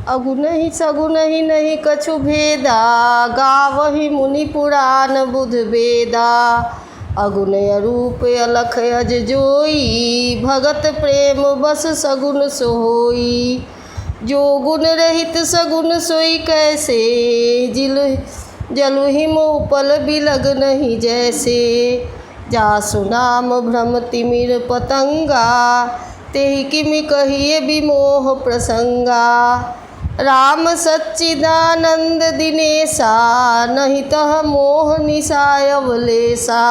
अगुन ही सगुन ही नहीं कछु भेदा, गावहि मुनि पुराण बुध वेदा। अगुन अरूप अलख अज जोई, भगत प्रेम बस सगुन सोई। जो गुण रहित सगुन सोई कैसे, जलु हिम उपल बिलग नहीं जैसे। जासु नाम भ्रम तिमिर पतंगा, तेहि किमि कहिए विमोह प्रसंगा। राम सच्चिदानंद दिनेशा, नहीं तह मोह निसाय अवलेशा।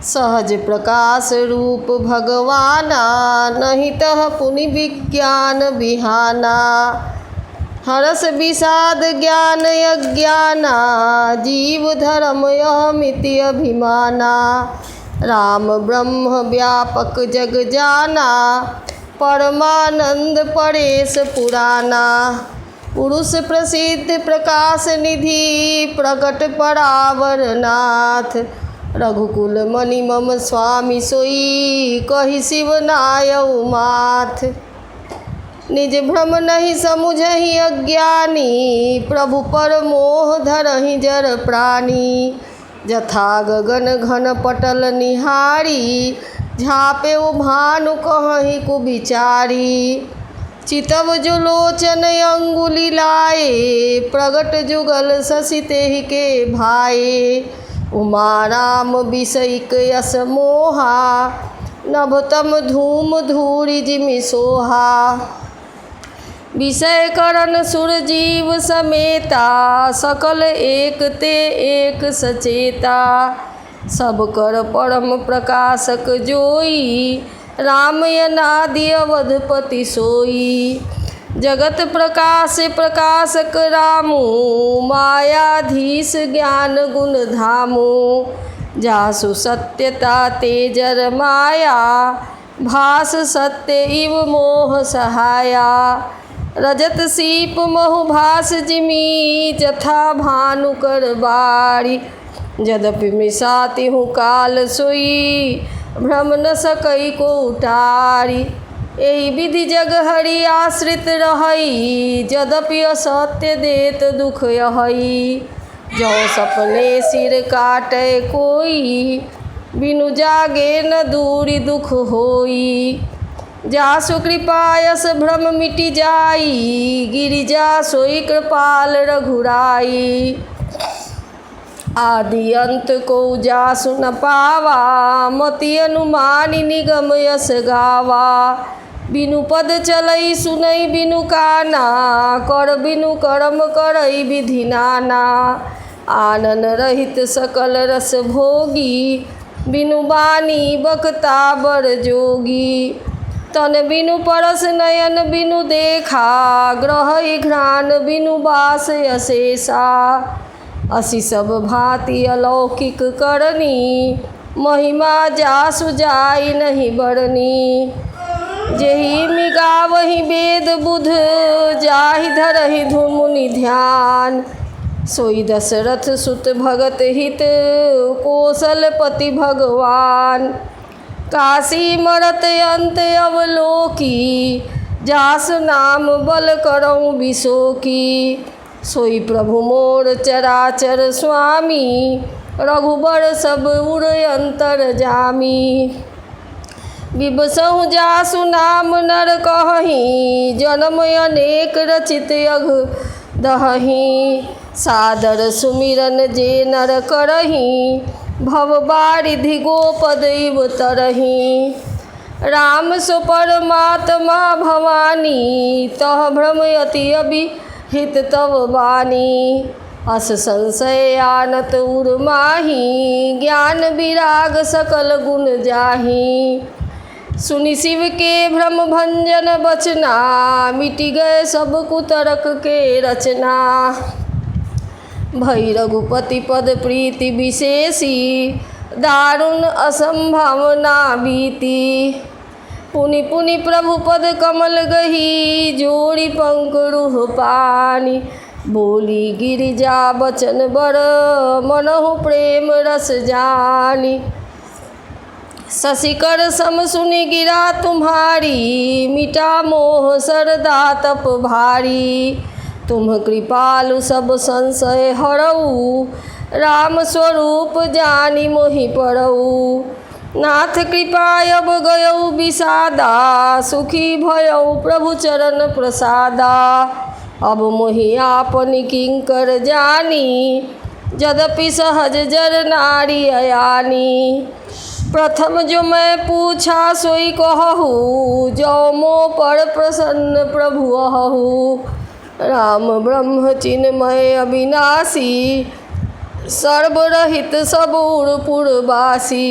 सहज प्रकाश रूप भगवाना, नहीं तह पुनि विज्ञान बिहाना। हरस विषाद ज्ञान अज्ञाना, जीव धर्म यह मिति अभिमाना। राम ब्रह्म व्यापक जग जाना, परमानंद परेश पुराना। पुरुष प्रसिद्ध प्रकाश निधि, प्रगट परावर नाथ। रघुकुल मणि मम स्वामी सोई, कहि शिव नायउ माथ। निज भ्रम नहीं समुझहि अज्ञानी, प्रभु पर मोह धरहि जर प्राणी। जथा गगन घन पटल निहारी, झाँपे भानु कहहि कुबिचारी। चितव जो लोचन अंगुली लाए, प्रगट जुगल शशि तेहि के भाए। उमा राम बिसैक यस मोहा, नभतम धूम धूरि जिमि सोहा। विषय करण सुर जीव समेता, सकल एक ते एक सचेता। सब कर परम प्रकाशक जोई, राम अनादि अवधपति सोई। जगत प्रकाश प्रकाशक रामू, मायाधीश ज्ञान गुण धामू। जासु सत्यता तेजर माया, भास सत्य इव मोह सहाया। रजत सीप महु भास जिमी, जथा भानु कर बारी। यद्यपि मिसाति हूँ काल सोई, भ्रम न सकई को उटारी। एहि विधि जग हरि आश्रित रहई, यद्यपि असत्य देत दुख यहई। जो सपने सिर काटे कोई, बिनु जागे न दूरी दुख होई। जासु कृपायस भ्रम मिटि जाई, गिरिजा सोई कृपाल रघुराई। आदि अंत को जासु न पावा, मति अनुमानि निगम यस गावा। बिनु पद चलई सुनई बिनु काना, कर बिनु कर्म करई विधि नाना। आनन रहित सकल रस भोगी, बिनु बानी बकता बर जोगी। तन बिनु परस नयन बिनु देखा, ग्रह घ्राण बिनु बास अशेषा। असि सब भांति अलौकिक करनी, महिमा जासु जाई नहीं बरनी। जेहि मिगावहि वेद बुध, जाहि धरहि धुमुनि ध्यान। सोई दशरथ सुत भगत हित, कौशलपति भगवान। काशी मरत अंत अवलोकी, जास नाम बल करऊँ बिसोकी। सोई प्रभु मोर चराचर स्वामी, रघुबर सब उर अंतर जामी। बिबसहु जासु नाम नर कहहीं, जन्म अनेक रचित अघ दहहीं। सादर सुमिरन जे नर करहीं, भव बारिधि गोपद इव तरहीं। राम सो परमात्मा भवानी, तह भ्रम अति अभिहित तव बानी। अस संशय आनत उर माही, ज्ञान विराग सकल गुण जाही। सुनि शिव के भ्रम भंजन बचना, मिटि गए सब कुतर्क के रचना। भई रघुपति पद प्रीति विशेषी, दारुण असंभावना बीती। पुनि पुनि प्रभु पद कमल गही, जोड़ी पंकरुह पानी। बोली गिरिजा बचन बर, मनहु प्रेम रस जानी। शशिकर सम सुनि गिरा तुम्हारी, मिटा मोह सरदा तप भारी। तुम कृपालु सब संशय हरऊ, राम स्वरूप जानि मोहि पड़ऊ। नाथ कृपा अब गयऊ विषादा, सुखी भयऊ प्रभु चरण प्रसादा। अब मोहि आपनि किंकर जानी, यद्यपि सहज जर नारी अयानी। प्रथम जो मैं पूछा सोई कहूँ, जो मो पर प्रसन्न प्रभु अहू। राम ब्रह्म चिन्मय अविनाशी, सर्वरहित सब उरपुरवासी।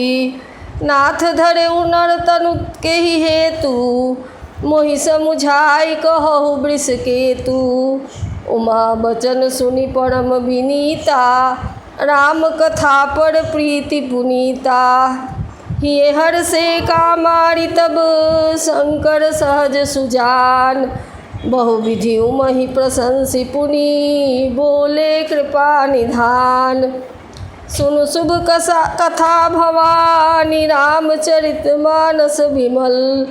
नाथ धरे नर तनु के ही हेतु, मोहि समुझाई कहु वृष केतु। उमा बचन सुनि परम विनीता, राम कथा पर प्रीति पुनीता। हिये हर से कामारि तब शंकर सहज सुजान, बहुविधि उमहि प्रशंसि पुनि, बोले कृपा निधान। सुनु शुभ कथा भवानी, रामचरित मानस विमल।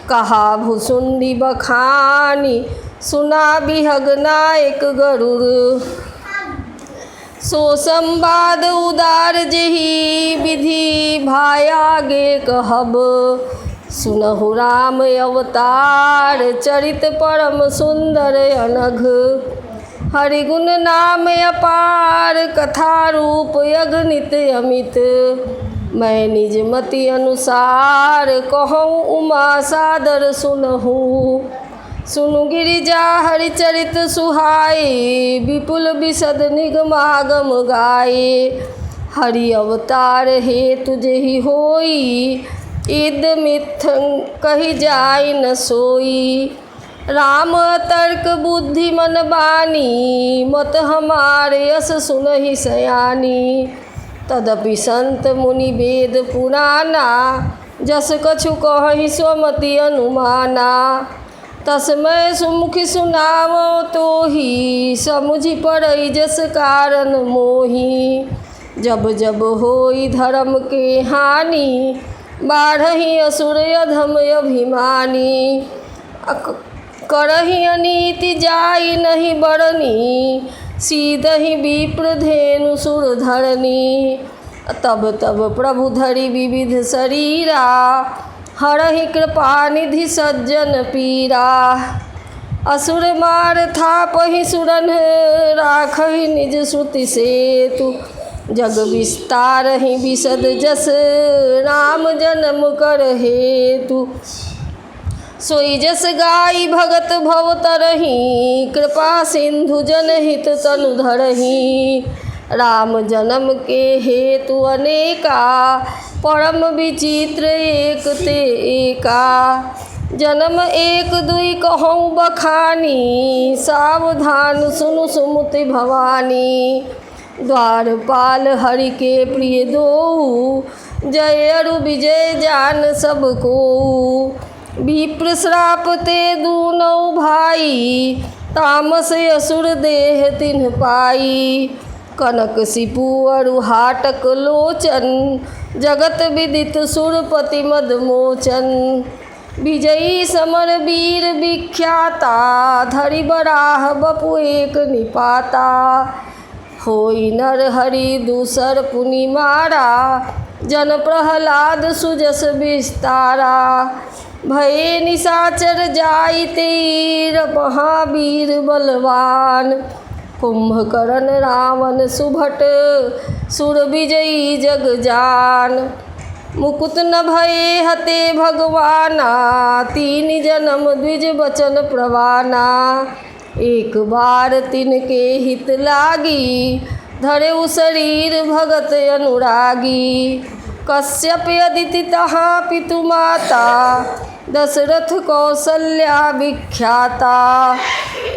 कहा भुसुंडी बखानी, सुना बिहग नायक गरुड़। सो संवाद उदार जेहि, विधि भाय आगे कहब। सुनहु राम अवतार, चरित परम सुंदर अनघ। हरिगुण नाम अपार, कथा रूप अगणित अमित। मैं निज मति अनुसार, कहूँ उमा सादर सुनहु। सुनु गिरिजा हरिचरित सुहाई, विपुल विशद निगमागम गाये। हरि अवतार हेतु जेहि होई, इद मिथ्यं कहि जाय न सोई। राम तर्क बुद्धि मन बानी, मत हमारे यस सुनहि सयानी। तदपि संत मुनि वेद पुराना, जस कछु कहहि स्वमति अनुमाना। तस्मै सुमुखि सुनावो तोहि, समुझि पड़ई जस कारण मोहि। जब जब होई धर्म के हानि, बाढ़हि असुर अधम अभिमानी। करहि अनीति जाई नहीं बरनी, सीधहि विप्र धेनु सुर धरनी। तब तब प्रभु धरि विविध शरीरा, हरहि कृपा निधि सज्जन पीरा। असुर मार थापहि सुरन, राखहि निज श्रुति सेतु। जग विस्तारहि विशद जस, राम जन्म कर हेतु। सोई जस गाई भगत भव तरहि, कृपा सिंधु जनहित तनु धरहि। राम जन्म के हेतु अनेका, परम विचित्र एक ते एका। जन्म एक दुई कहूँ बखानी, सावधान सुनु सुमति भवानी। द्वारपाल हरि के प्रिय दोऊ, जय अरु विजय जान सब को। विप्र श्राप ते दूनौ भाई, तामस असुर देह तिन्ह पाई। कनक सिपु अरु हाटक लोचन, जगत विदित सुरपति मदमोचन। विजयी समर वीर विख्याता, धरि बराह बपु एक निपाता। होई नर हरि दूसर पुनि मारा, जन प्रहलाद सुजस विस्तारा। भये निशाचर जाई तीर, महावीर बलवान। कुंभकर्ण रावण सुभट, सुर विजयी जग जान। मुकुत न भये हते भगवाना, तीन जन्म द्विज बचन प्रवाना। एक बार तिनके हित लागी, धरेउ शरीर भगत अनुरागी। कश्यप अदिति तहाँ पितु माता, दशरथ कौसल्या विख्याता।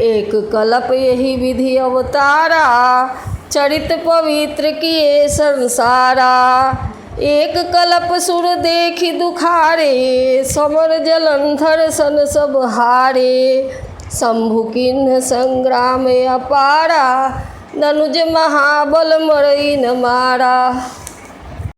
एक कल्प यही विधि अवतारा, चरित पवित्र किए संसारा। एक कल्प सुर देखि दुखारे, समर जलंधर सन सब हारे। शंभु किन्ह संग्राम अपारा, धनुज महाबल मरई न मारा।